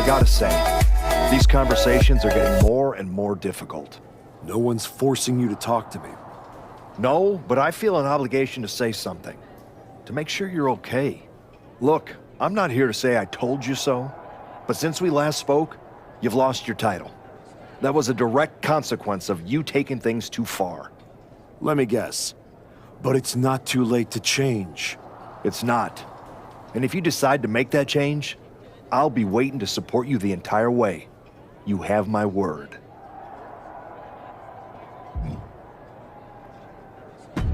gotta say, these conversations are getting more and more difficult. No one's forcing you to talk to me. No, but I feel an obligation to say something. To make sure you're okay. Look, I'm not here to say I told you so, but since we last spoke, you've lost your title. That was a direct consequence of you taking things too far. Let me guess. But it's not too late to change. It's not. And if you decide to make that change, I'll be waiting to support you the entire way. You have my word.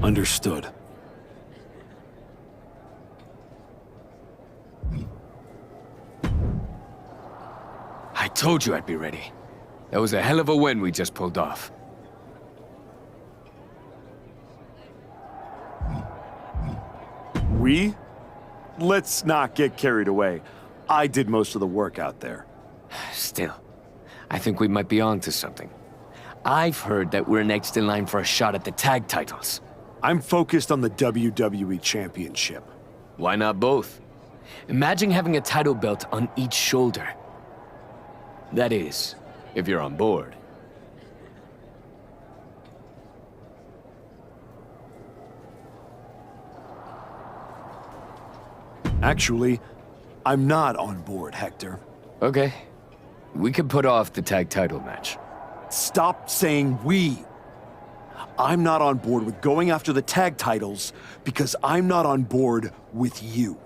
Understood. I told you I'd be ready. That was a hell of a win we just pulled off. We? Let's not get carried away. I did most of the work out there. Still, I think we might be onto something. I've heard that we're next in line for a shot at the tag titles. I'm focused on the WWE Championship. Why not both? Imagine having a title belt on each shoulder. That is, if you're on board. Actually, I'm not on board, Hector. Okay. We could put off the tag title match. Stop saying we. I'm not on board with going after the tag titles because I'm not on board with you.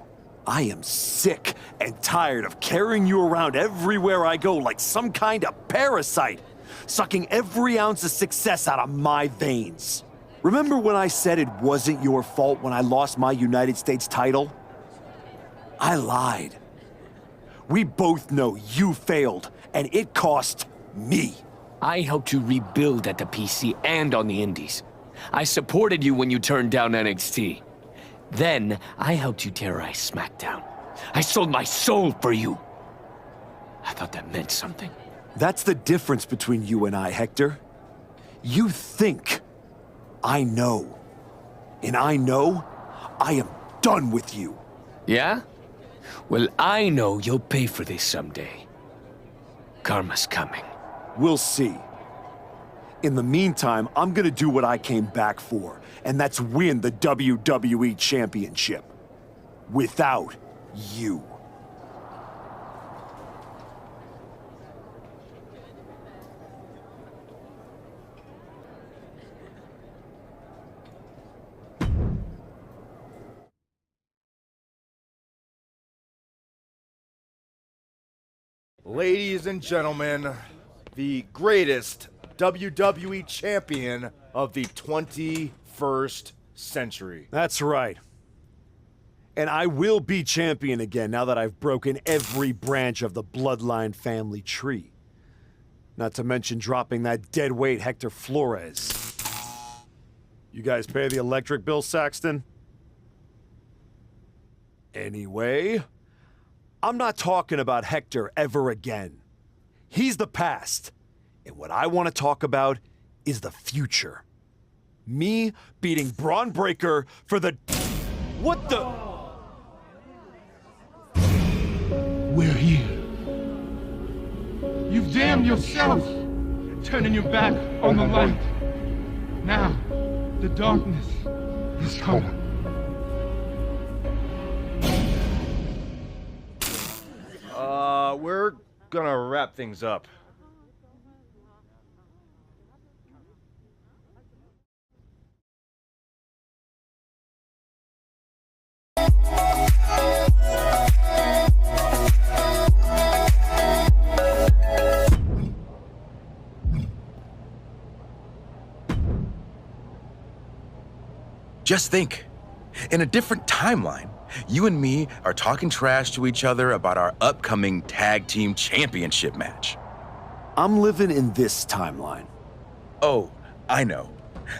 I am sick and tired of carrying you around everywhere I go like some kind of parasite, sucking every ounce of success out of my veins. Remember when I said it wasn't your fault when I lost my United States title? I lied. We both know you failed, and it cost me. I helped you rebuild at the PC and on the Indies. I supported you when you turned down NXT. Then, I helped you terrorize SmackDown. I sold my soul for you. I thought that meant something. That's the difference between you and I, Hector. You think I know. And I know I am done with you. Yeah? Well, I know you'll pay for this someday. Karma's coming. We'll see. In the meantime, I'm gonna do what I came back for, and that's win the WWE Championship. Without you. Ladies and gentlemen, the greatest WWE champion of the 21st century. That's right. And I will be champion again now that I've broken every branch of the Bloodline family tree. Not to mention dropping that deadweight Hector Flores. You guys pay the electric bill, Saxton? Anyway, I'm not talking about Hector ever again. He's the past. And what I want to talk about is the future. Me beating Braun Breaker for the... What the... We're here. You've damned yourself, turning your back on the light. Now, the darkness is coming. We're gonna wrap things up. Just think, in a different timeline, you and me are talking trash to each other about our upcoming tag team championship match. I'm living in this timeline. Oh, I know.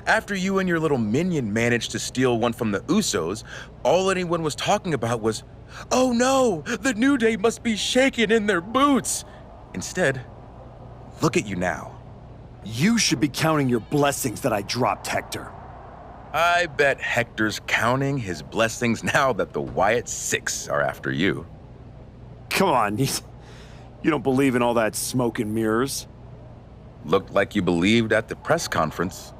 After you and your little minion managed to steal one from the Usos, all anyone was talking about was, oh no, the New Day must be shaking in their boots. Instead, look at you now. You should be counting your blessings that I dropped Hector. I bet Hector's counting his blessings now that the Wyatt Six are after you. Come on, You don't believe in all that smoke and mirrors? Looked like you believed at the press conference.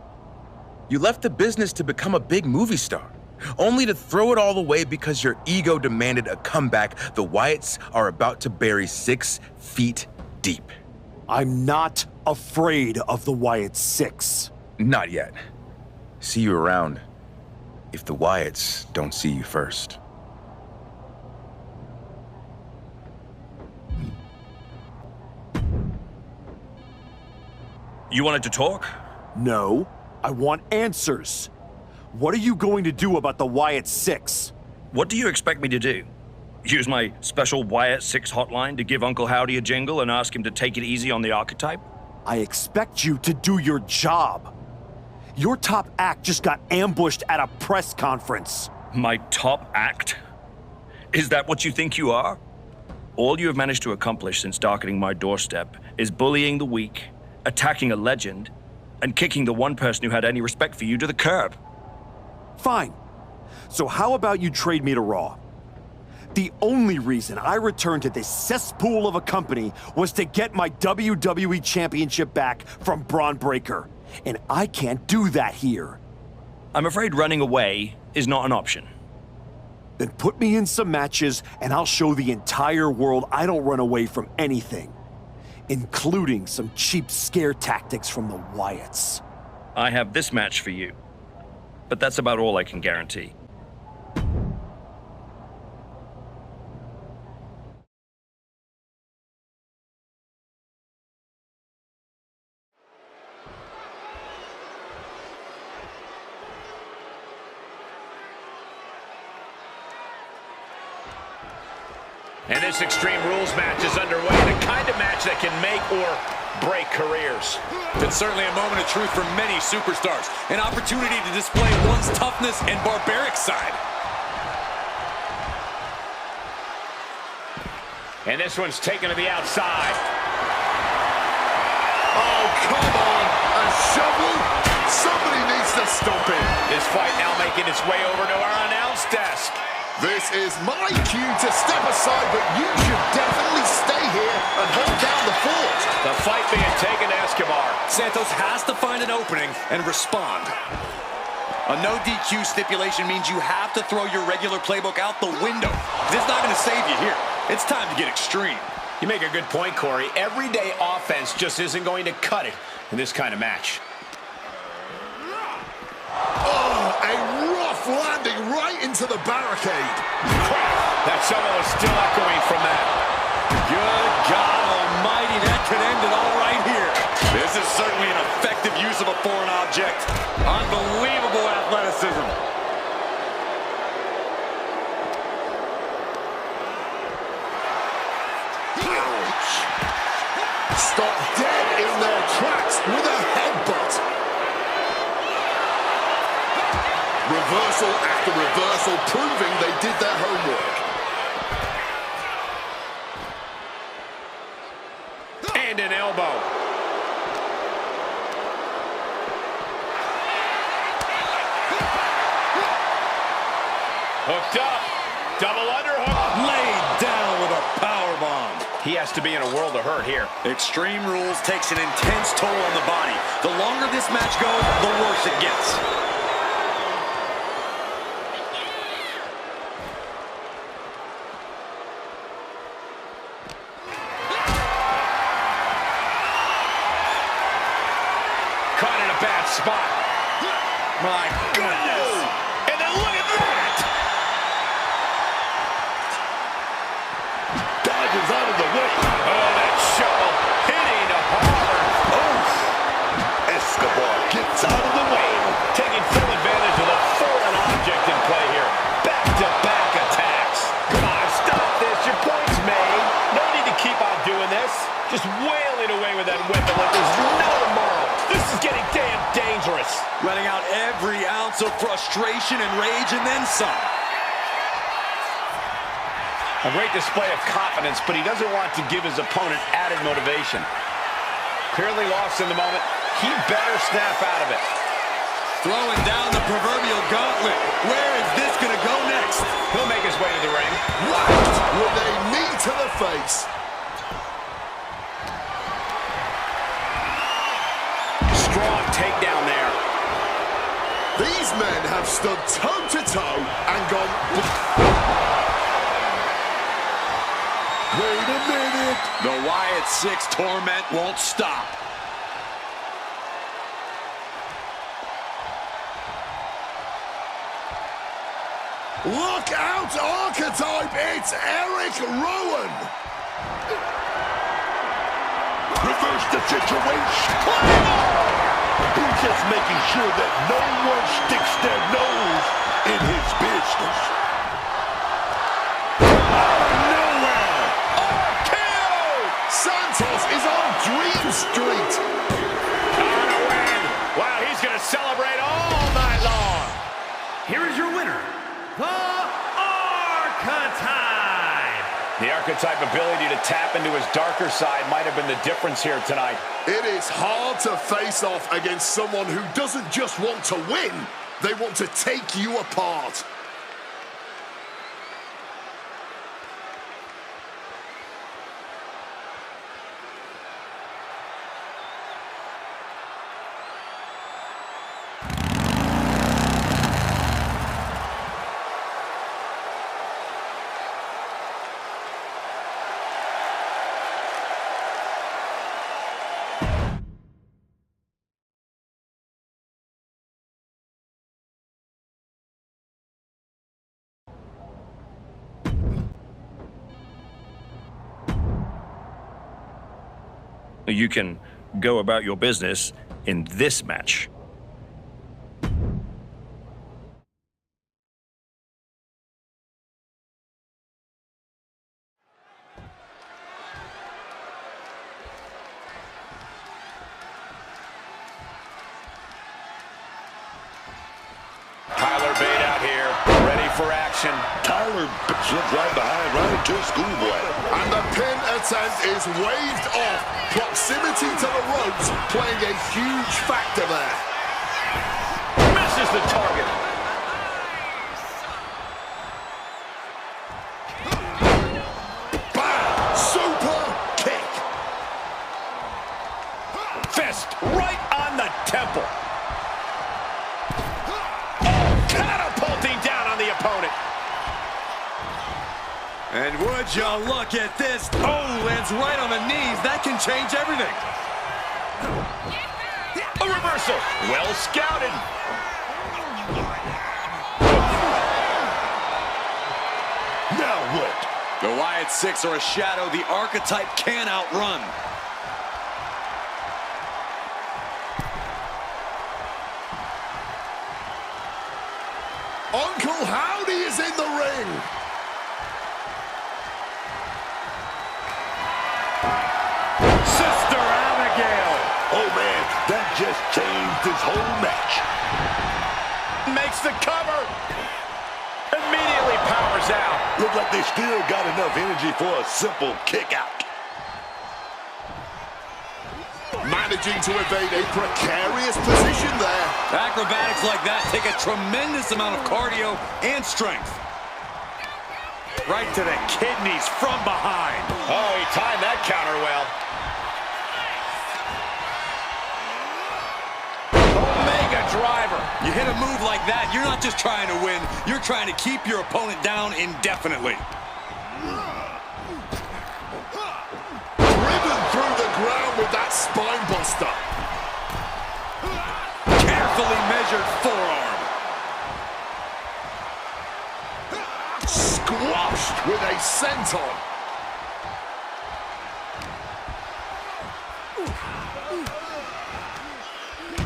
You left the business to become a big movie star, only to throw it all away because your ego demanded a comeback the Wyatts are about to bury 6 feet deep. I'm not afraid of the Wyatt Six. Not yet. See you around, if the Wyatts don't see you first. You wanted to talk? No, I want answers. What are you going to do about the Wyatt Six? What do you expect me to do? Use my special Wyatt 6 hotline to give Uncle Howdy a jingle and ask him to take it easy on the archetype? I expect you to do your job. Your top act just got ambushed at a press conference. My top act? Is that what you think you are? All you have managed to accomplish since darkening my doorstep is bullying the weak, attacking a legend, and kicking the one person who had any respect for you to the curb. Fine. So how about you trade me to Raw? The only reason I returned to this cesspool of a company was to get my WWE Championship back from Braun Breaker. And I can't do that here. I'm afraid running away is not an option. Then put me in some matches and I'll show the entire world I don't run away from anything. Including some cheap scare tactics from the Wyatts. I have this match for you. But that's about all I can guarantee. And this Extreme Rules match is underway, the kind of match that can make or break careers. It's certainly a moment of truth for many superstars, an opportunity to display one's toughness and barbaric side. And this one's taken to the outside. Oh, come on! A shovel? Somebody needs to stop it. This fight now making its way over to our announce desk. This is my cue to step aside, but you should definitely stay here and hold down the fort. The fight being taken to Escobar. Santos has to find an opening and respond. A no DQ stipulation means you have to throw your regular playbook out the window. This is not going to save you here. It's time to get extreme. You make a good point, Corey. Everyday offense just isn't going to cut it in this kind of match. Oh, a rough landing right into the barricade. That summon was still echoing from that. Good God almighty, that could end it all right here. This is certainly an effective use of a foreign object. Unbelievable athleticism. Ouch. Stop dead in their tracks with a headbutt. Reversal after reversal, proving they did their homework. And an elbow. Hooked up. Double underhook. Laid down with a powerbomb. He has to be in a world of hurt here. Extreme Rules takes an intense toll on the body. The longer this match goes, the worse it gets. Caught in a bad spot. My goodness. And then look at that. Dodges out of the way. Oh, that shovel hitting hard. Oh, Escobar gets out of the way. Taking full advantage of the foreign object in play here. Back-to-back attacks. Come on, stop this. Your point's made. No need to keep on doing this. Just wailing away with that weapon like there's no tomorrow. This is getting damn dangerous. Letting out every ounce of frustration and rage and then some. A great display of confidence, but he doesn't want to give his opponent added motivation. Clearly lost in the moment. He better snap out of it. Throwing down the proverbial gauntlet. Where is this going to go next? He'll make his way to the ring. Right with a knee to the face. men have stood toe-to-toe and gone... Wait a minute! The Wyatt 6 torment won't stop. Look out, Archetype! It's Eric Rowan! Reverse the situation! He's just making sure that no one sticks their nose in his business. Nowhere! RKO! Santos is on Dream Street! On a win! Wow, he's going to celebrate all night long! Here is your winner, the Archetype! The Archetype ability to tap into his darker side might have been the difference here tonight. It is hard to face off against someone who doesn't just want to win, they want to take you apart. You can go about your business in this match. Tyler Bate out here, ready for action. Tyler slipped right behind, right into a schoolboy. And the pin attempt is waved off. Proximity to the ropes playing a huge factor there. Misses the target. Bam! Super kick. Fist right on the temple. Catapulting down on the opponent. And would you look at this? Oh, lands right on the knees. That can change everything. A reversal. Well scouted. Now what? The Wyatt 6 are a shadow the Archetype can outrun. Uncle Howdy is in the ring. Sister Abigail. Oh man, that just changed this whole match. Makes the cover. Immediately powers out. Look like they still got enough energy for a simple kick out. Managing to evade a precarious position there. Acrobatics like that take a tremendous amount of cardio and strength. Right to the kidneys from behind. Oh, he timed that counter well. Omega driver. You hit a move like that, you're not just trying to win, you're trying to keep your opponent down indefinitely. Driven through the ground with that spine buster. Carefully measured forearm. Squashed with a senton.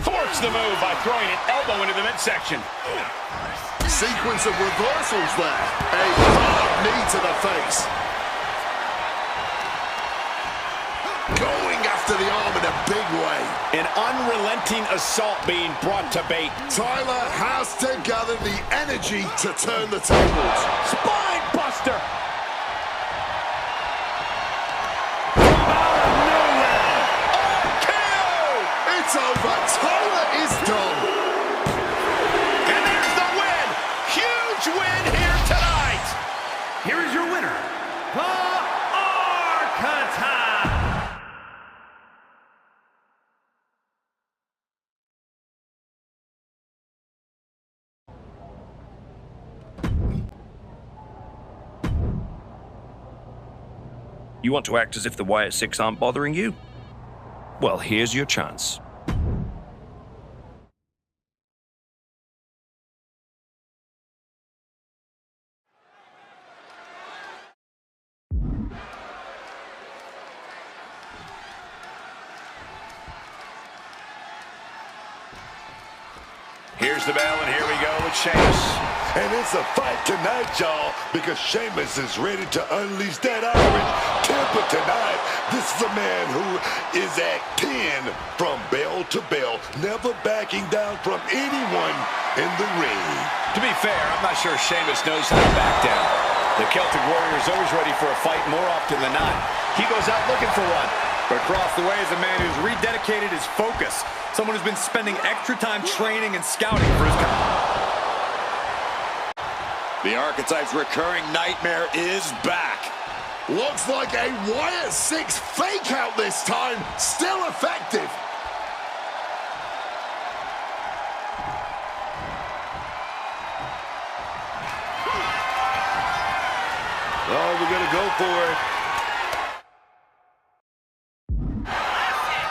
Forced the move by throwing an elbow into the midsection. Sequence of reversals there. A hard knee to the face. Going after the arm in a big way. An unrelenting assault being brought to bait. Tyler has to gather the energy to turn the tables. Spine buster. It's over. Tyler is done. And there's the win. Huge win here tonight. Here is your winner, the Archetype! You want to act as if the Wyatt Six aren't bothering you? Well, here's your chance. Here's the bell, and here we go with Sheamus. And it's a fight tonight, y'all, because Sheamus is ready to unleash that Irish temper tonight. This is a man who is at 10 from bell to bell, never backing down from anyone in the ring. To be fair, I'm not sure Sheamus knows how to back down. The Celtic Warrior is always ready for a fight more often than not. He goes out looking for one. But across the way is a man who's rededicated his focus. Someone who's been spending extra time training and scouting for his company. The Archetype's recurring nightmare is back. Looks like a Wyatt Six fake out this time, still effective. Oh, we're gonna go for it.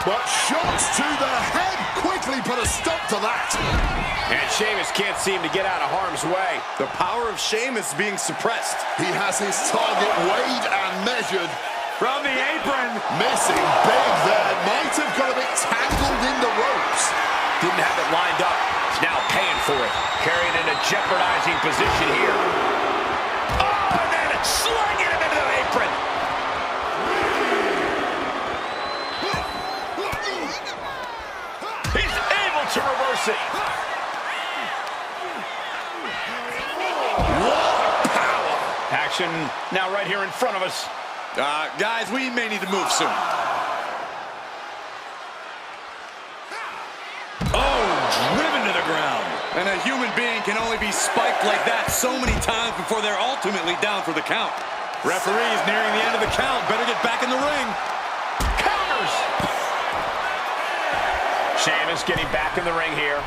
But shots to the head quickly put a stop to that. And Sheamus can't seem to get out of harm's way. The power of Sheamus being suppressed. He has his target weighed and measured. From the apron. Missing big there. Might have got a bit tangled in the ropes. Didn't have it lined up. He's now paying for it. Carrying in a jeopardizing position here. Oh, and then slinging him into the apron. He's able to reverse it. What power! Action now right here in front of us. Guys, we may need to move soon. Oh, driven to the ground. And a human being can only be spiked like that so many times before they're ultimately down for the count. Referee's nearing the end of the count. Better get back in the ring. Counters. Sheamus getting back in the ring here.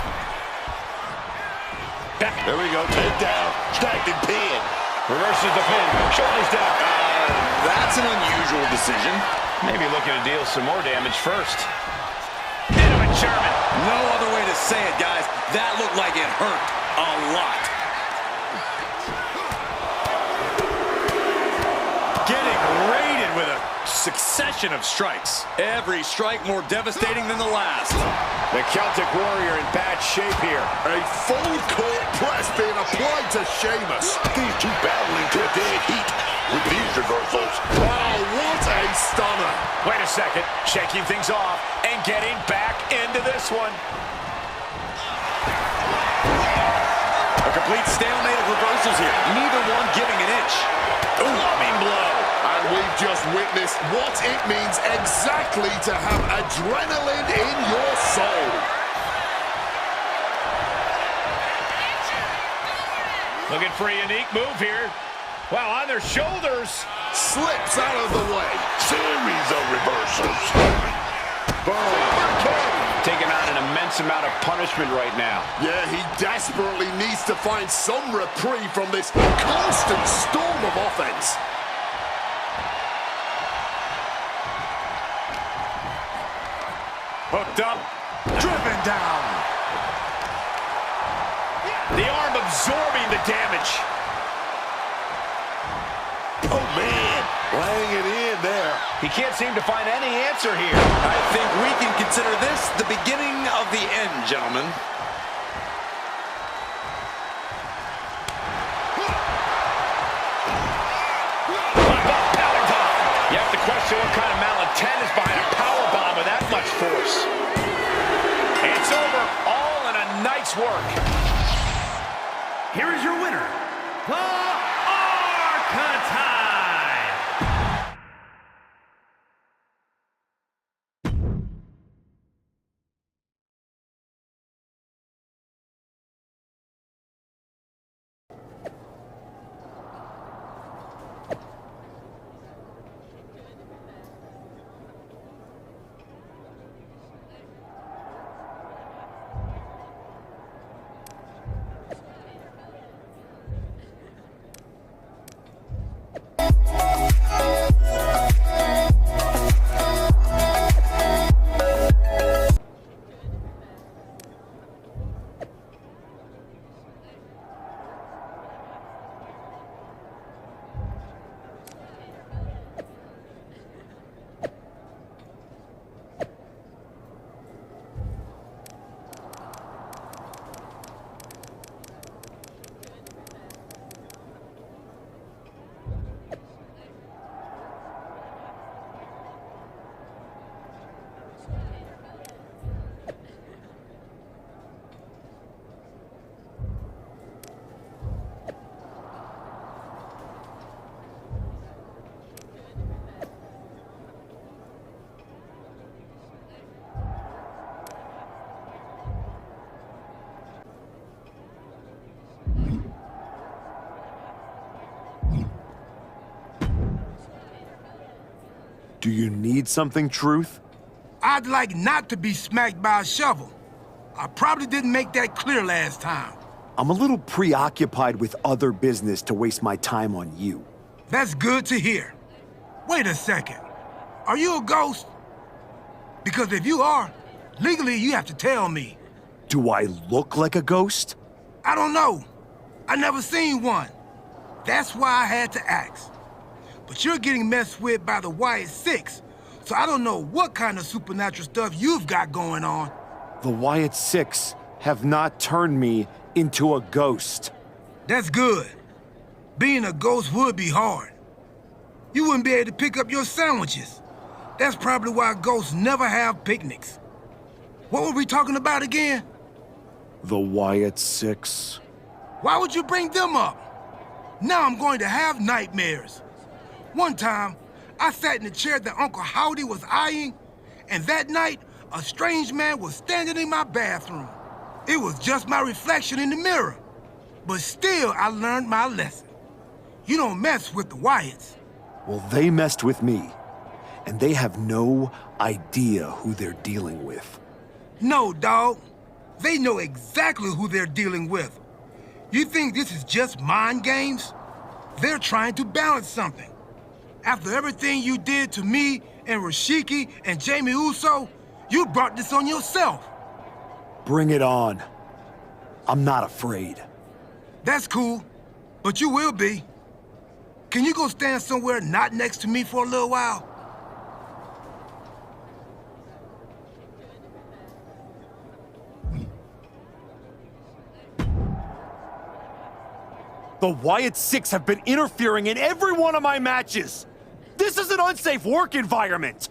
There we go, takedown, stacked and pin. Reverses the pin, shoulders down. That's an unusual decision. Maybe looking to deal some more damage first. Into a German. No other way to say it, guys. That looked like it hurt a lot. Getting raided with a succession of strikes. Every strike more devastating than the last. The Celtic Warrior in bad shape here. A full court press being applied to Sheamus. These two battling to dead heat with these reversals. Wow, what a stunner. Wait a second, shaking things off and getting back into this one. A complete stalemate of reversals here. Neither one giving an inch. Loving blow. And we've just witnessed what it means exactly to have adrenaline in your soul. Looking for a unique move here. Wow, on their shoulders. Slips out of the way. Series of reversals. Boom. Taking on an immense amount of punishment right now. Yeah, he desperately needs to find some reprieve from this constant storm of offense. Hooked up. Driven down. The arm absorbing the damage. Oh, man. Laying it in there. He can't seem to find any answer here. I think we can consider this the beginning of the end, gentlemen. You have to question what kind of malintent is behind a powerbomb with that much force. It's over, all in a night's work. Here is your winner, the Archetype. Do you need something, Truth? I'd like not to be smacked by a shovel. I probably didn't make that clear last time. I'm a little preoccupied with other business to waste my time on you. That's good to hear. Wait a second. Are you a ghost? Because if you are, legally you have to tell me. Do I look like a ghost? I don't know. I never seen one. That's why I had to ask. But you're getting messed with by the Wyatt Six, so I don't know what kind of supernatural stuff you've got going on. The Wyatt Six have not turned me into a ghost. That's good. Being a ghost would be hard. You wouldn't be able to pick up your sandwiches. That's probably why ghosts never have picnics. What were we talking about again? The Wyatt Six. Why would you bring them up? Now I'm going to have nightmares. One time, I sat in the chair that Uncle Howdy was eyeing, and that night, a strange man was standing in my bathroom. It was just my reflection in the mirror. But still, I learned my lesson. You don't mess with the Wyatts. Well, they messed with me, and they have no idea who they're dealing with. No, dawg. They know exactly who they're dealing with. You think this is just mind games? They're trying to balance something. After everything you did to me and Rashiki and Jamie Uso, you brought this on yourself. Bring it on. I'm not afraid. That's cool, but you will be. Can you go stand somewhere not next to me for a little while? The Wyatt Six have been interfering in every one of my matches! This is an unsafe work environment!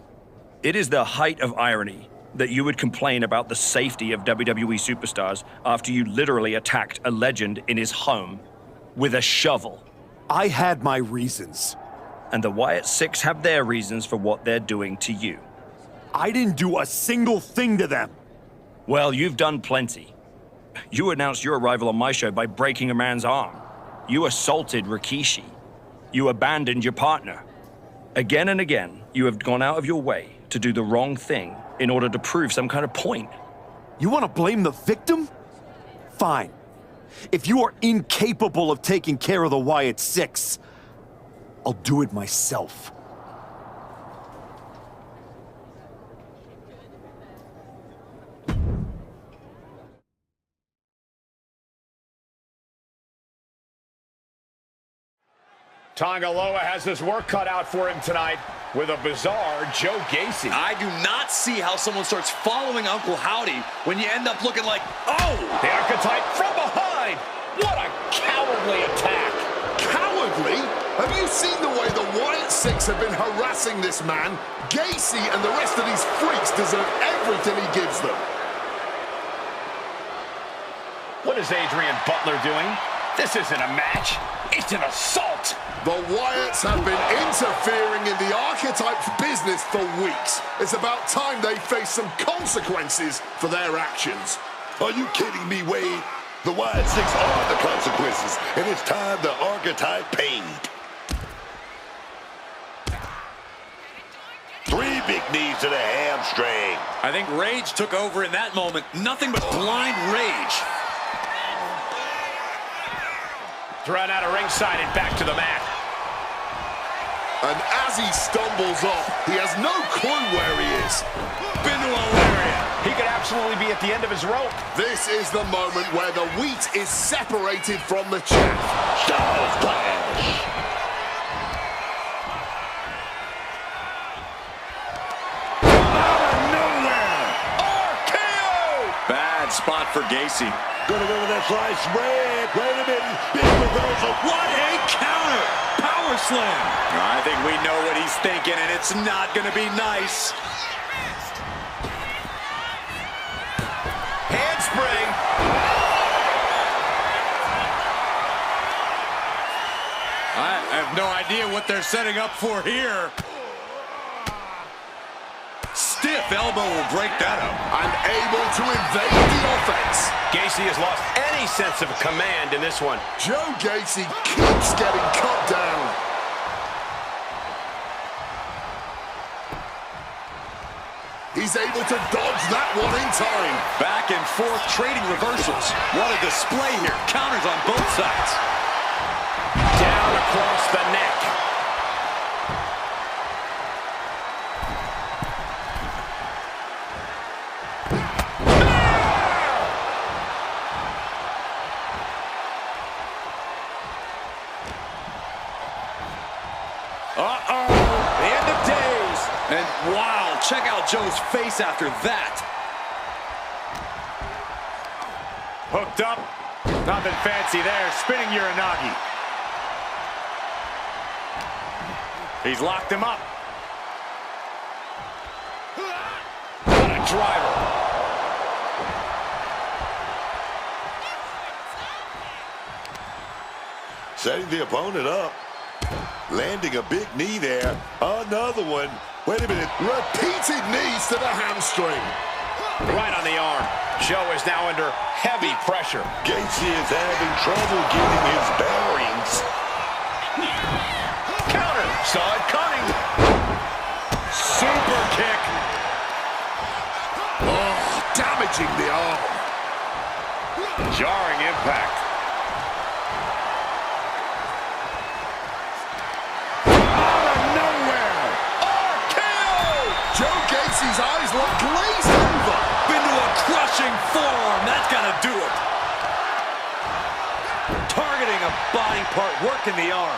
It is the height of irony that you would complain about the safety of WWE superstars after you literally attacked a legend in his home with a shovel. I had my reasons. And the Wyatt Six have their reasons for what they're doing to you. I didn't do a single thing to them. Well, you've done plenty. You announced your arrival on my show by breaking a man's arm. You assaulted Rikishi. You abandoned your partner. Again and again, you have gone out of your way to do the wrong thing in order to prove some kind of point. You want to blame the victim? Fine. If you are incapable of taking care of the Wyatt Six, I'll do it myself. Tongaloa has his work cut out for him tonight with a bizarre Joe Gacy. I do not see how someone starts following Uncle Howdy when you end up looking like, oh! The archetype from behind! What a cowardly attack! Cowardly? Have you seen the way the Wyatt Six have been harassing this man? Gacy and the rest of these freaks deserve everything he gives them. What is Adrian Butler doing? This isn't a match. It's an assault. The Wyatts have been interfering in the archetype's business for weeks. It's about time they face some consequences for their actions. Are you kidding me, Wade? The Wyatt Six are the consequences, and it's time the archetype paid. 3 big knees to the hamstring. I think rage took over in that moment. Nothing but blind rage. Thrown out of ringside and back to the mat. And as he stumbles off, he has no clue where he is. Been to a lariat. He could absolutely be at the end of his rope. This is the moment where the wheat is separated from the chaff. Styles Clash. Out of nowhere! RKO! Bad spot for Gacy. Gonna go with that slice spread. Wait a minute. Big reversal. What a counter! Power slam! I think we know what he's thinking, and it's not gonna be nice. Handspring. I have no idea what they're setting up for here. Stiff elbow will break that up. Unable to invade the offense. Gacy has lost any sense of command in this one. Joe Gacy keeps getting cut down. he's able to dodge that one in time. Back and forth trading reversals. What a display here. Counters on both sides. Down across the neck. Uh-oh, the end of days. And wow, check out Joe's face after that. Hooked up. Nothing fancy there. Spinning Uranagi. He's locked him up. What a driver. Setting the opponent up. Landing a big knee there. Another one. Wait a minute. Repeated knees to the hamstring. Right on the arm. Joe is now under heavy pressure. Gacy is having trouble getting his bearings. Counter. Saw it coming. Super kick. Oh, damaging the arm. Jarring impact. Joe Gacy's eyes look glazed over. Into a crushing forearm. That's got to do it. Targeting a body part, working the arm.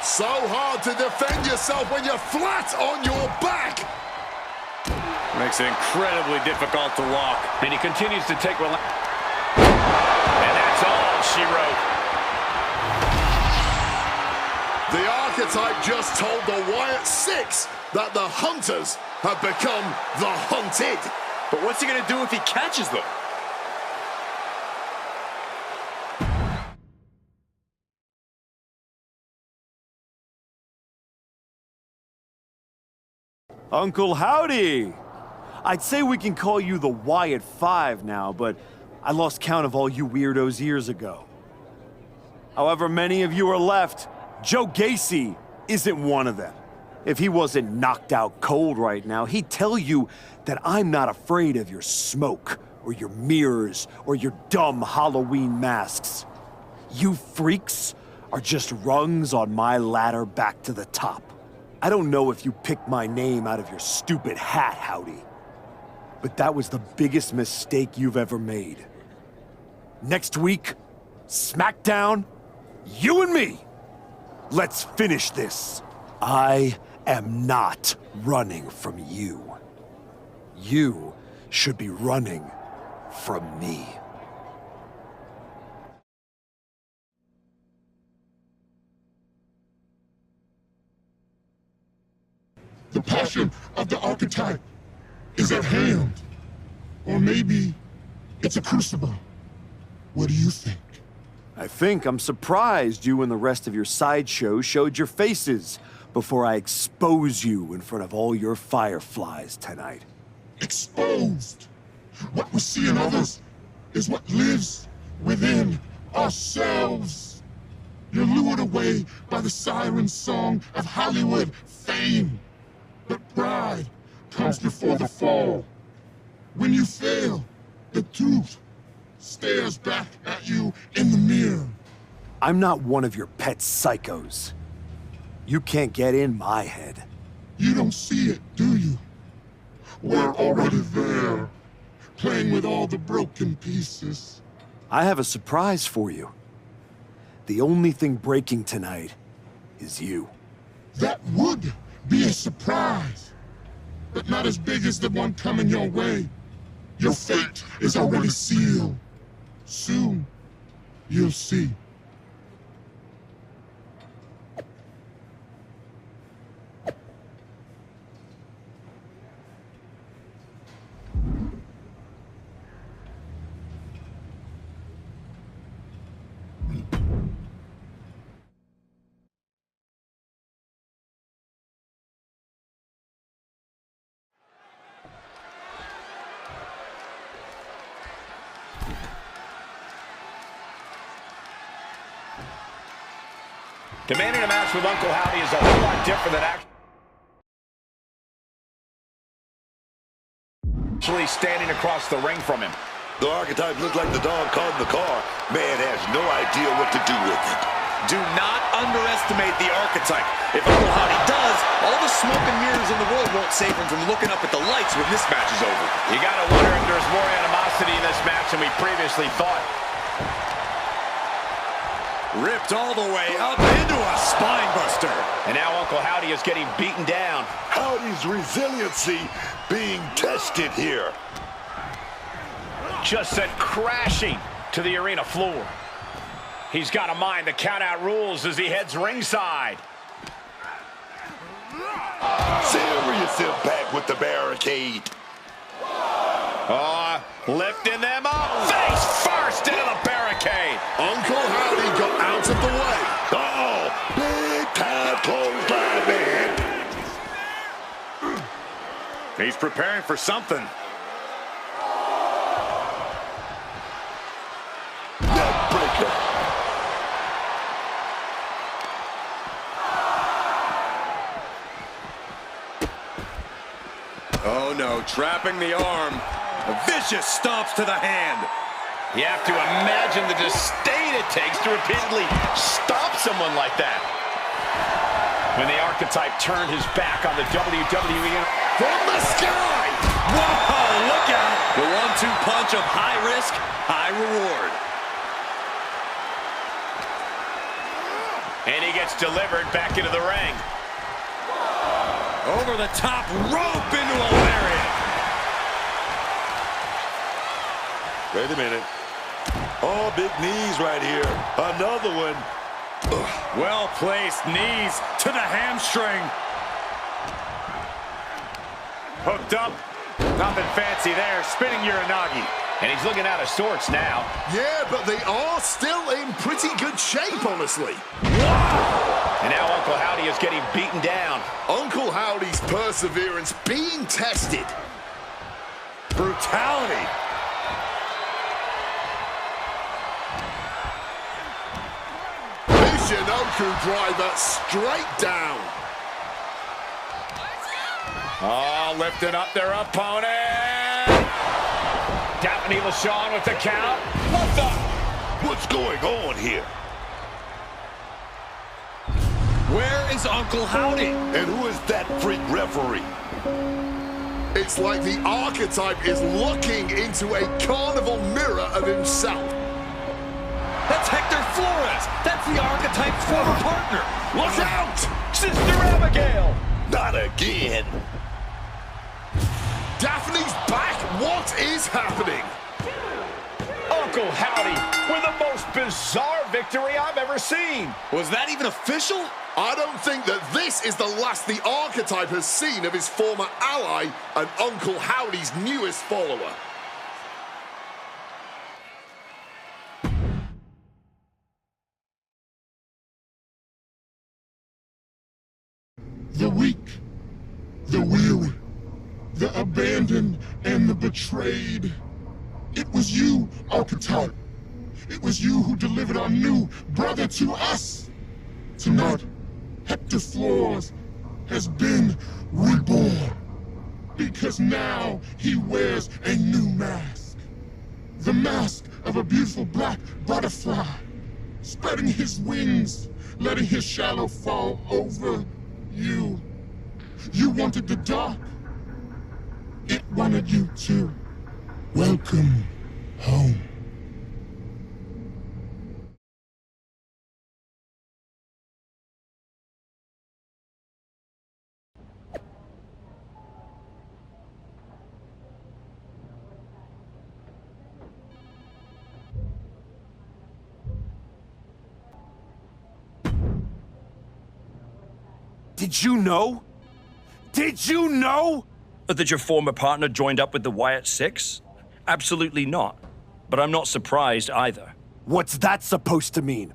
So hard to defend yourself when you're flat on your back. Makes it incredibly difficult to walk. And he continues to take and that's all she wrote. The archetype just told the Wyatt Six that the hunters have become the hunted. But what's he going to do if he catches them? Uncle Howdy! I'd say we can call you the Wyatt Five now, but I lost count of all you weirdos years ago. However many of you are left, Joe Gacy isn't one of them. If he wasn't knocked out cold right now, he'd tell you that I'm not afraid of your smoke, or your mirrors, or your dumb Halloween masks. You freaks are just rungs on my ladder back to the top. I don't know if you picked my name out of your stupid hat, Howdy, but that was the biggest mistake you've ever made. Next week, SmackDown, you and me. Let's finish this. I am not running from you. You should be running from me. The passion of the archetype is at hand. Or maybe it's a crucible. What do you think? I think I'm surprised you and the rest of your sideshow showed your faces before I expose you in front of all your fireflies tonight. Exposed. What we see in others is what lives within ourselves. You're lured away by the siren song of Hollywood fame. But pride comes before the fall. When you fail, the truth stares back at you in the mirror. I'm not one of your pet psychos. You can't get in my head. You don't see it, do you? We're already there, playing with all the broken pieces. I have a surprise for you. The only thing breaking tonight is you. That would be a surprise, but not as big as the one coming your way. Your fate is already sealed. Soon, you'll see. Demanding a match with Uncle Howdy is a whole lot different than actually essentially standing across the ring from him. The archetype looked like the dog caught in the car. Man has no idea what to do with it. Do not underestimate the archetype. If Uncle Howdy does, all the smoke and mirrors in the world won't save him from looking up at the lights when this match is over. You gotta wonder if there's more animosity in this match than we previously thought. Ripped all the way up into a spine buster. And now Uncle Howdy is getting beaten down. Howdy's resiliency being tested here. Just sent crashing to the arena floor. He's got to mind the count-out rules as he heads ringside. Serious impact with the barricade. Oh, lifting them up. Face first into the barricade. Uncle Howdy got out of the way. Oh, big time clothesline, man. He's preparing for something. Neckbreaker. Oh no, trapping the arm. Vicious stomps to the hand. You have to imagine the disdain it takes to repeatedly stop someone like that. When the archetype turned his back on the WWE From the sky! Whoa, look out! The 1-2 punch of high risk, high reward. And he gets delivered back into the ring. Over the top rope into a lariat. Wait a minute. Oh, big knees right here. Another one. Well-placed knees to the hamstring. Hooked up. Nothing fancy there. Spinning Uranagi. And he's looking out of sorts now. Yeah, but they are still in pretty good shape, honestly. And now Uncle Howdy is getting beaten down. Uncle Howdy's perseverance being tested. Brutality. Michinoku driver straight down. Oh, lifting up their opponent. Daphne LaShawn with the count. What the? What's going on here? Where is Uncle Howdy? And who is that freak referee? It's like the archetype is looking into a carnival mirror of himself. That's Hector Flores. That's the archetype's former partner. Look out! Sister Abigail. Not again. Daphne's back. What is happening? Uncle Howdy with the most bizarre victory I've ever seen. Was that even official? I don't think that this is the last the archetype has seen of his former ally and Uncle Howdy's newest follower. The weak, the weary, the abandoned, and the betrayed. It was you, archetype. It was you who delivered our new brother to us. Tonight, Hector Flores has been reborn. Because now he wears a new mask. The mask of a beautiful black butterfly, spreading his wings, letting his shadow fall over you. You wanted the dark. It wanted you too. Welcome home. Did you know? Did you know? That your former partner joined up with the Wyatt Six? Absolutely not. But I'm not surprised either. What's that supposed to mean?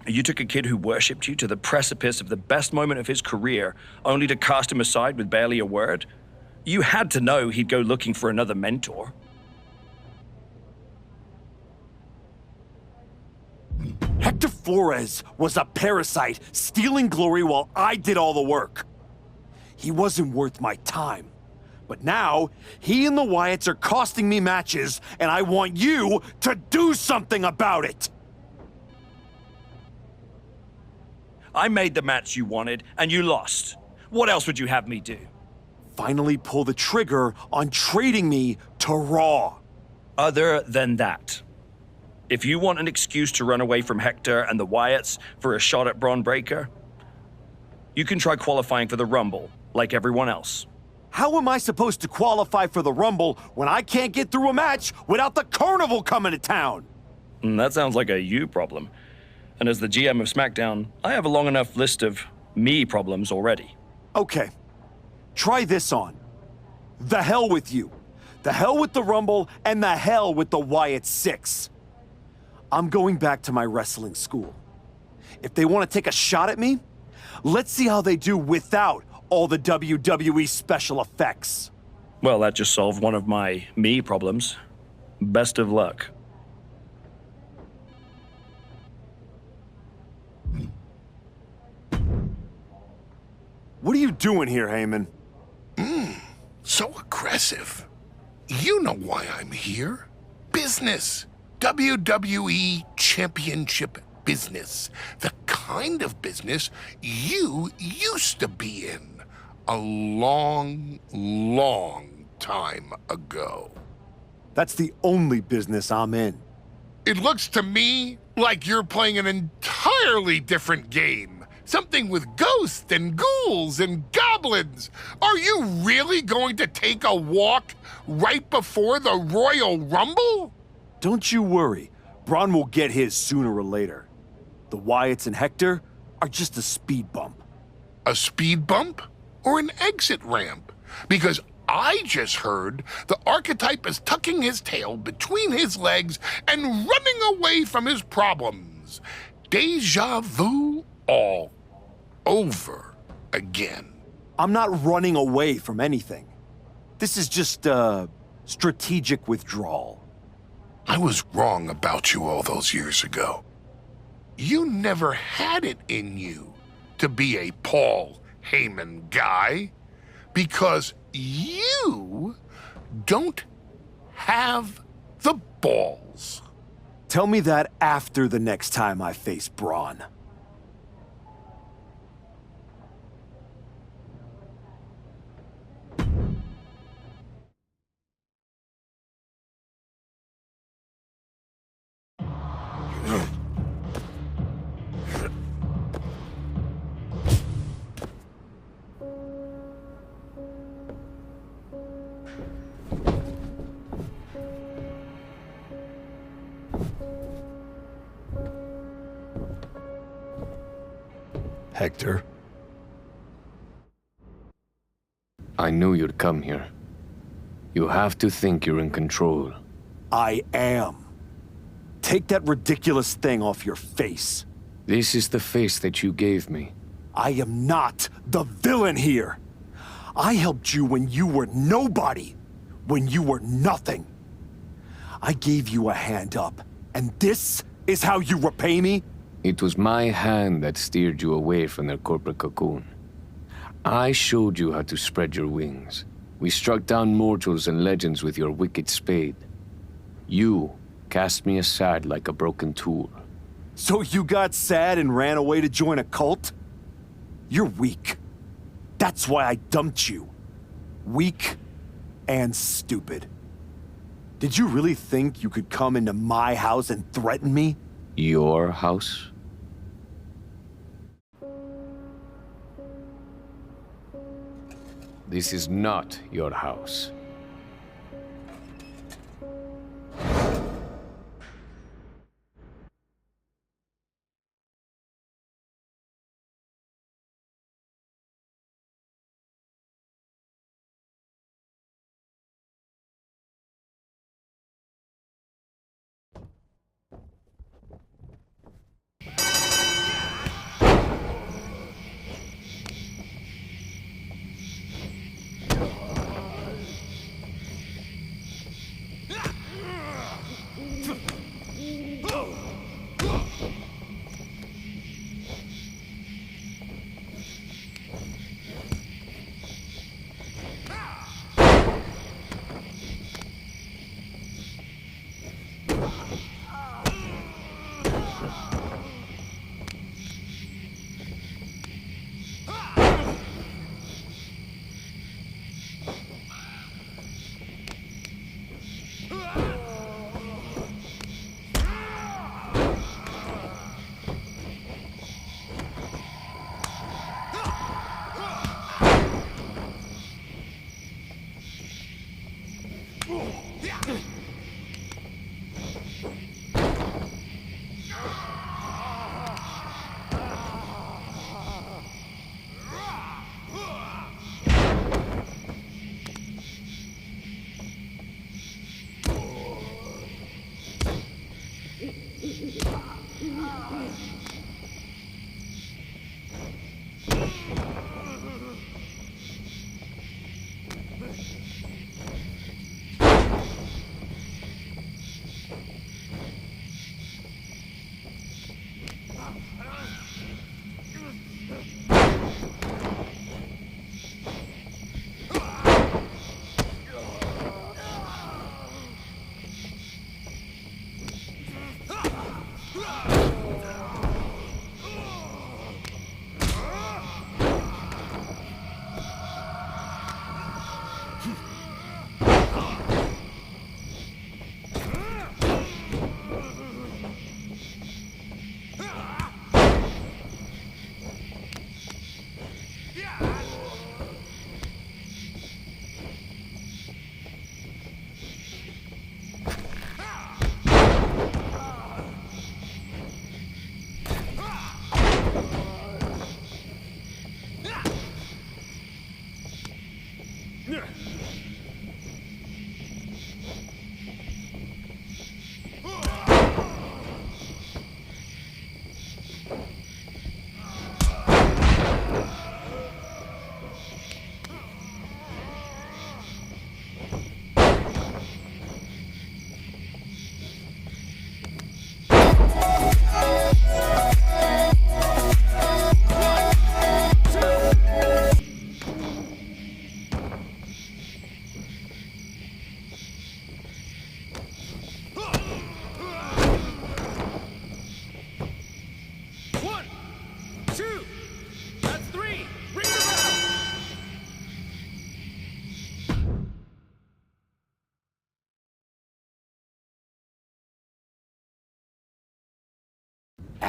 You took a kid who worshipped you to the precipice of the best moment of his career, only to cast him aside with barely a word? You had to know he'd go looking for another mentor. Hector Flores was a parasite, stealing glory while I did all the work. He wasn't worth my time, But now, he and the Wyatts are costing me matches, and I want you to do something about it! I made the match you wanted, and you lost. What else would you have me do? Finally pull the trigger on trading me to Raw. Other than that, if you want an excuse to run away from Hector and the Wyatts for a shot at Braun Breaker, you can try qualifying for the Rumble, like everyone else. How am I supposed to qualify for the Rumble when I can't get through a match without the Carnival coming to town? That sounds like a you problem. And as the GM of SmackDown, I have a long enough list of me problems already. Okay, try this on. The hell with you. The hell with the Rumble, and the hell with the Wyatt 6. I'm going back to my wrestling school. If they want to take a shot at me, let's see how they do without all the WWE special effects. Well, that just solved one of my me problems. Best of luck. What are you doing here, Heyman? So aggressive. You know why I'm here. Business. WWE Championship business. The kind of business you used to be in a long, long time ago. That's the only business I'm in. It looks to me like you're playing an entirely different game. Something with ghosts and ghouls and goblins. Are you really going to take a walk right before the Royal Rumble? Don't you worry. Braun will get his sooner or later. The Wyatts and Hector are just a speed bump. A speed bump or an exit ramp? Because I just heard the archetype is tucking his tail between his legs and running away from his problems. Deja vu all over again. I'm not running away from anything. This is just a strategic withdrawal. I was wrong about you all those years ago. You never had it in you to be a Paul Heyman guy because you don't have the balls. Tell me that after the next time I face Braun. Hector? I knew you'd come here. You have to think you're in control. I am. Take that ridiculous thing off your face. This is the face that you gave me. I am not the villain here. I helped you when you were nobody, when you were nothing. I gave you a hand up, and this is how you repay me? It was my hand that steered you away from their corporate cocoon. I showed you how to spread your wings. We struck down mortals and legends with your wicked spade. You cast me aside like a broken tool. So you got sad and ran away to join a cult? You're weak. That's why I dumped you. Weak and stupid. Did you really think you could come into my house and threaten me? Your house? This is not your house.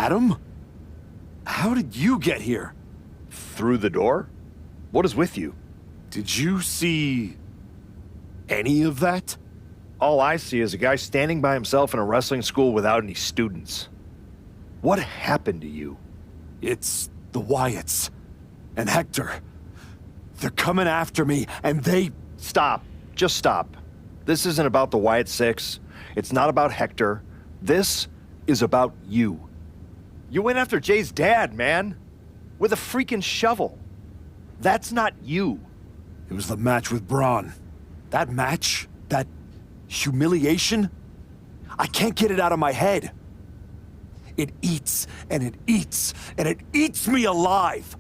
Adam? How did you get here? Through the door? What is with you? Did you see any of that? All I see is a guy standing by himself in a wrestling school without any students. What happened to you? It's the Wyatts and Hector. They're coming after me, and they... Stop. Just stop. This isn't about the Wyatt Six. It's not about Hector. This is about you. You went after Jay's dad, man. With a freaking shovel. That's not you. It was the match with Braun. That match, that humiliation, I can't get it out of my head. It eats, and it eats, and it eats me alive.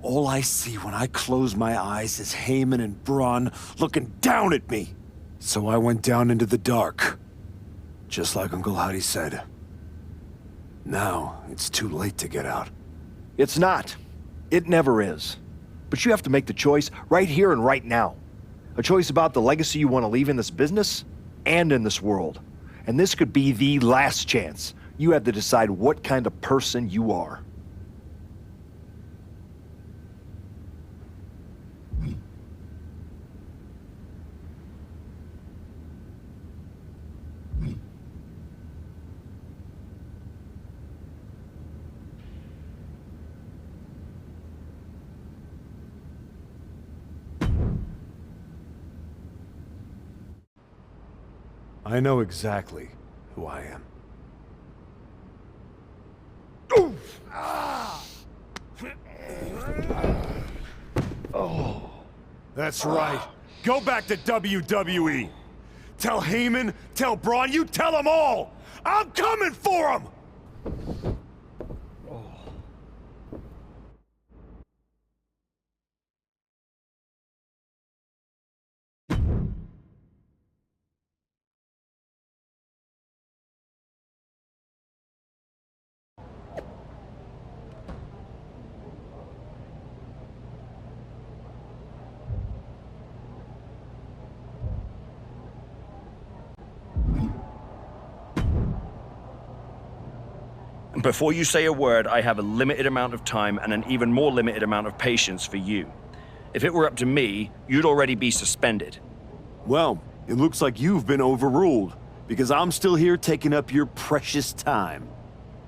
All I see when I close my eyes is Heyman and Braun looking down at me. So I went down into the dark, just like Uncle Howdy said. Now, it's too late to get out. It's not. It never is. But you have to make the choice right here and right now. A choice about the legacy you want to leave in this business and in this world. And this could be the last chance. You have to decide what kind of person you are. I know exactly who I am. Oh. That's right. Go back to WWE. Tell Heyman, tell Braun, you tell them all! I'm coming for them! Before you say a word, I have a limited amount of time and an even more limited amount of patience for you. If it were up to me, you'd already be suspended. Well, it looks like you've been overruled, because I'm still here taking up your precious time.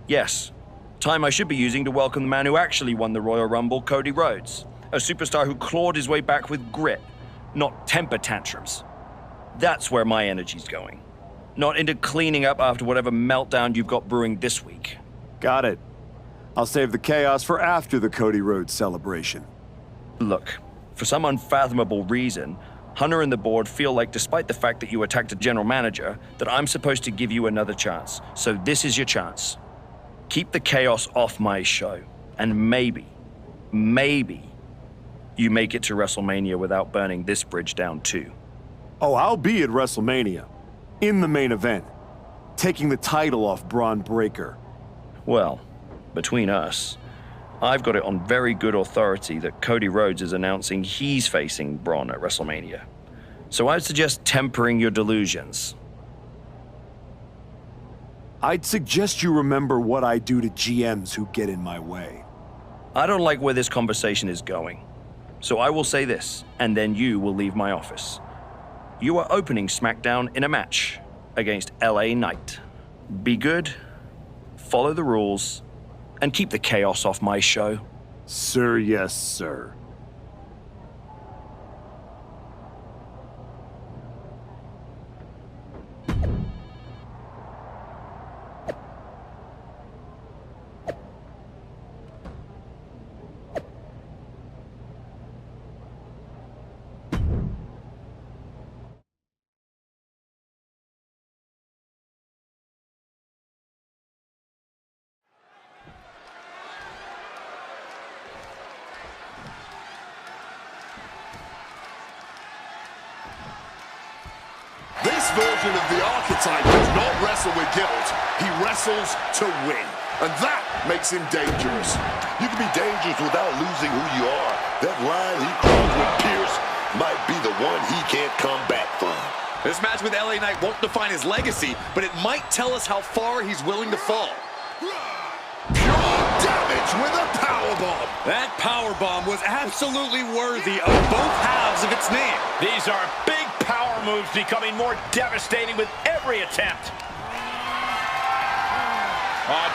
Yes. Time I should be using to welcome the man who actually won the Royal Rumble, Cody Rhodes. A superstar who clawed his way back with grit, not temper tantrums. That's where my energy's going. Not into cleaning up after whatever meltdown you've got brewing this week. Got it. I'll save the chaos for after the Cody Rhodes celebration. Look, for some unfathomable reason, Hunter and the board feel like despite the fact that you attacked a general manager, that I'm supposed to give you another chance. So this is your chance. Keep the chaos off my show. And maybe you make it to WrestleMania without burning this bridge down too. Oh, I'll be at WrestleMania. In the main event. Taking the title off Braun Breaker. Well, between us, I've got it on very good authority that Cody Rhodes is announcing he's facing Braun at WrestleMania. So I'd suggest tempering your delusions. I'd suggest you remember what I do to GMs who get in my way. I don't like where this conversation is going. So I will say this, and then you will leave my office. You are opening SmackDown in a match against LA Knight. Be good, follow the rules, and keep the chaos off my show. Sir, yes, sir. This version of the archetype does not wrestle with guilt. He wrestles to win. And that makes him dangerous. You can be dangerous without losing who you are. That line he crossed with Pierce might be the one he can't come back from. This match with LA Knight won't define his legacy, but it might tell us how far he's willing to fall. Pure damage with a powerbomb. That powerbomb was absolutely worthy of both halves of its name. These are big power moves becoming more devastating with every attempt.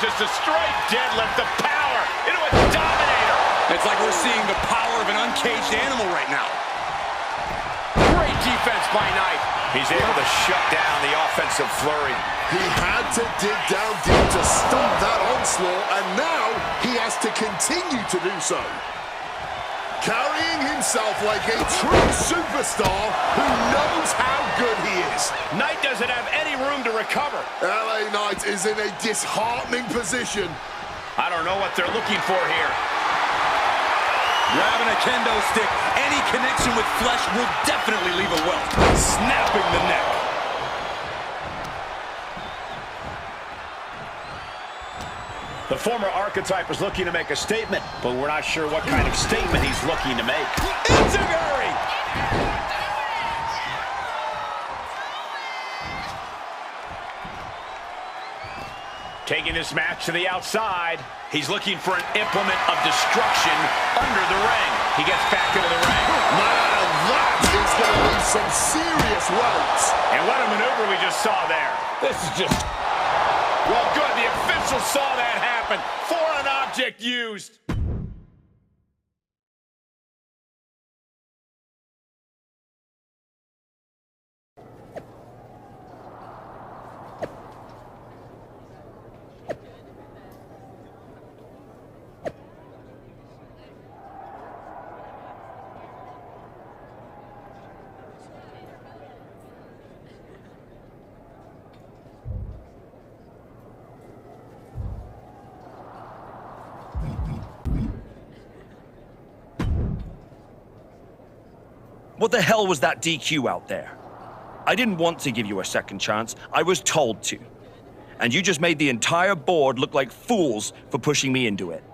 Just a straight deadlift, the power into a dominator. It's like we're seeing the power of an uncaged animal right now. Great defense by Knight. He's able to shut down the offensive flurry. He had to dig down deep to stop that onslaught, and now he has to continue to do so. Carrying himself like a true superstar who knows how good he is. Knight doesn't have any room to recover. LA Knight is in a disheartening position. I don't know what they're looking for here. Grabbing a kendo stick, any connection with flesh will definitely leave a welt. Snapping the neck. The former archetype is looking to make a statement, but we're not sure what kind of statement he's looking to make. Enziguri! Taking this match to the outside. He's looking for an implement of destruction under the ring. He gets back into the ring. Man, that is going to leave some serious welts. And what a maneuver we just saw there. This is just... Well, good. The official saw that happen. Foreign object used. What the hell was that DQ out there? I didn't want to give you a second chance. I was told to. And you just made the entire board look like fools for pushing me into it.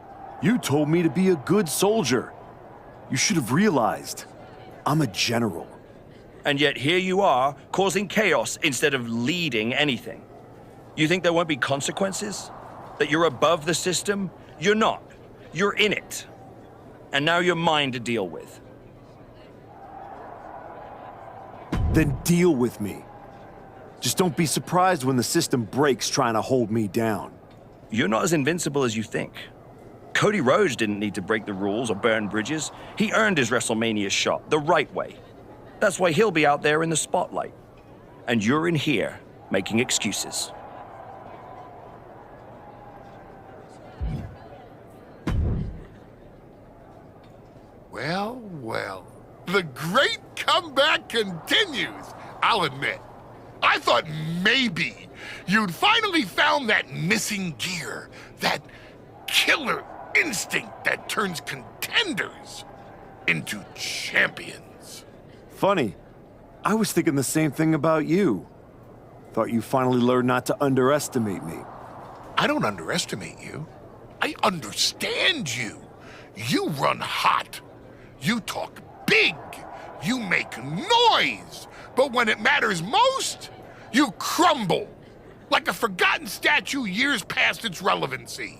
You told me to be a good soldier. You should have realized. I'm a general. And yet here you are, causing chaos instead of leading anything. You think there won't be consequences? That you're above the system? You're not. You're in it. And now you're mine to deal with. Then deal with me. Just don't be surprised when the system breaks trying to hold me down. You're not as invincible as you think. Cody Rhodes didn't need to break the rules or burn bridges. He earned his WrestleMania shot the right way. That's why he'll be out there in the spotlight. And you're in here making excuses. comeback continues, I'll admit. I thought maybe you'd finally found that missing gear, that killer instinct that turns contenders into champions. Funny. I was thinking the same thing about you. Thought you finally learned not to underestimate me. I don't underestimate you. I understand you. You run hot. You talk big. You make noise. But when it matters most, you crumble. Like a forgotten statue years past its relevancy.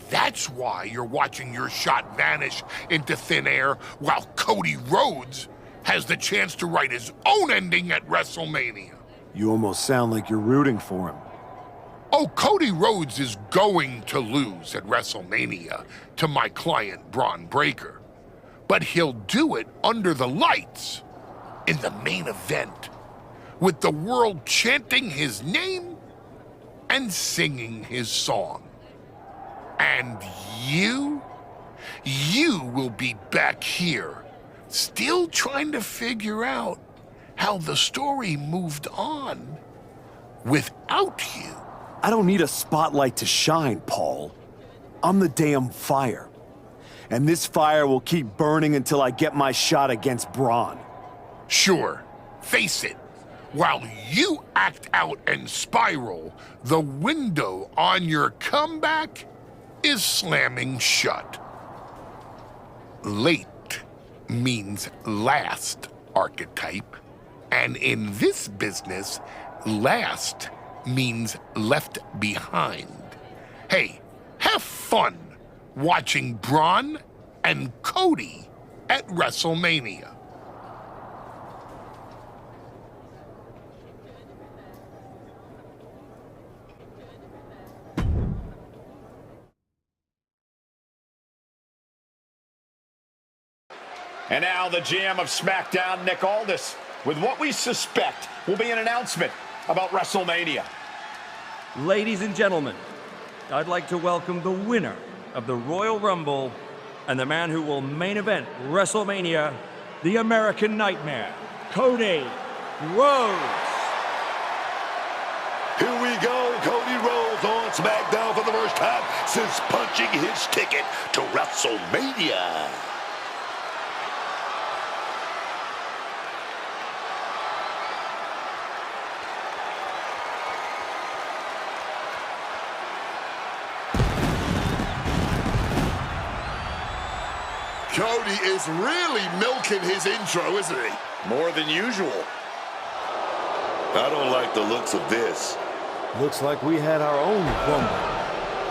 That's why you're watching your shot vanish into thin air while Cody Rhodes has the chance to write his own ending at WrestleMania. You almost sound like you're rooting for him. Oh, Cody Rhodes is going to lose at WrestleMania to my client, Braun Breaker. But he'll do it under the lights, in the main event, with the world chanting his name and singing his song. And you will be back here, still trying to figure out how the story moved on without you. I don't need a spotlight to shine, Paul. I'm the damn fire. And this fire will keep burning until I get my shot against Braun. Sure, face it. While you act out and spiral, the window on your comeback is slamming shut. Late means last, archetype. And in this business, last means left behind. Hey, have fun watching Braun and Cody at WrestleMania. And now the GM of SmackDown, Nick Aldis, with what we suspect will be an announcement about WrestleMania. Ladies and gentlemen, I'd like to welcome the winner of the Royal Rumble and the man who will main event WrestleMania, the American Nightmare, Cody Rhodes. Here we go, Cody Rhodes on SmackDown for the first time since punching his ticket to WrestleMania. Cody is really milking his intro, isn't he? More than usual. I don't like the looks of this. Looks like we had our own Rumble,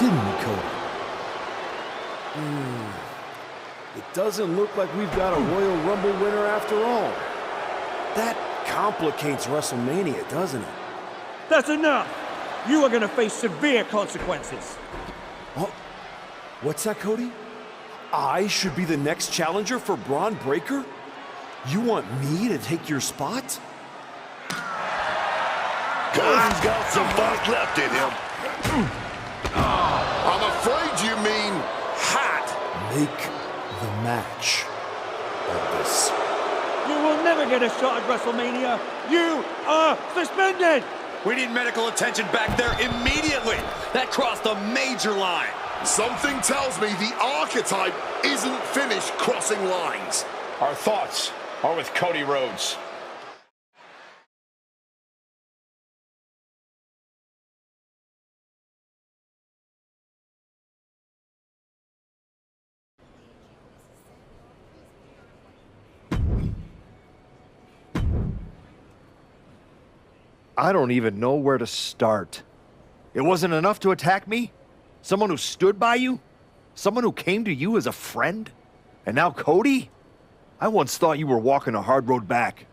didn't we, Cody? It doesn't look like we've got a Royal Rumble winner after all. That complicates WrestleMania, doesn't it? That's enough! You are going to face severe consequences. Oh, what's that, Cody? I should be the next challenger for Braun Breaker? You want me to take your spot? Cody's got some fight left in him. I'm afraid you mean hot. Make the match of this. You will never get a shot at WrestleMania. You are suspended. We need medical attention back there immediately. That crossed a major line. Something tells me the archetype isn't finished crossing lines. Our thoughts are with Cody Rhodes. I don't even know where to start. It wasn't enough to attack me? Someone who stood by you? Someone who came to you as a friend? And now Cody? I once thought you were walking a hard road back,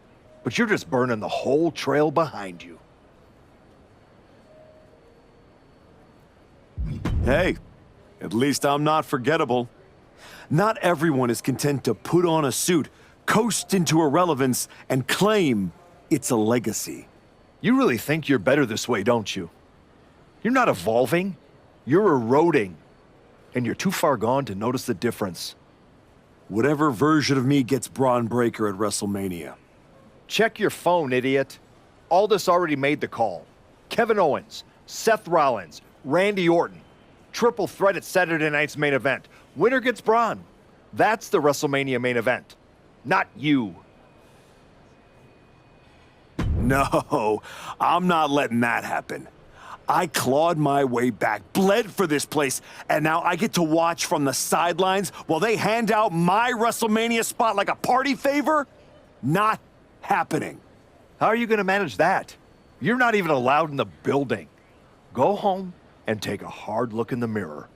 but you're just burning the whole trail behind you. Hey, at least I'm not forgettable. Not everyone is content to put on a suit, coast into irrelevance, and claim it's a legacy. You really think you're better this way, don't you? You're not evolving. You're eroding, and you're too far gone to notice the difference. Whatever version of me gets Braun Breaker at WrestleMania, Check your phone, idiot. Aldis already made the call. Kevin Owens, Seth Rollins, Randy Orton. Triple threat at Saturday night's main event. Winner gets Braun. That's the WrestleMania main event. Not you. No, I'm not letting that happen. I clawed my way back, bled for this place, and now I get to watch from the sidelines while they hand out my WrestleMania spot like a party favor? Not happening. How are you going to manage that? You're not even allowed in the building. Go home and take a hard look in the mirror.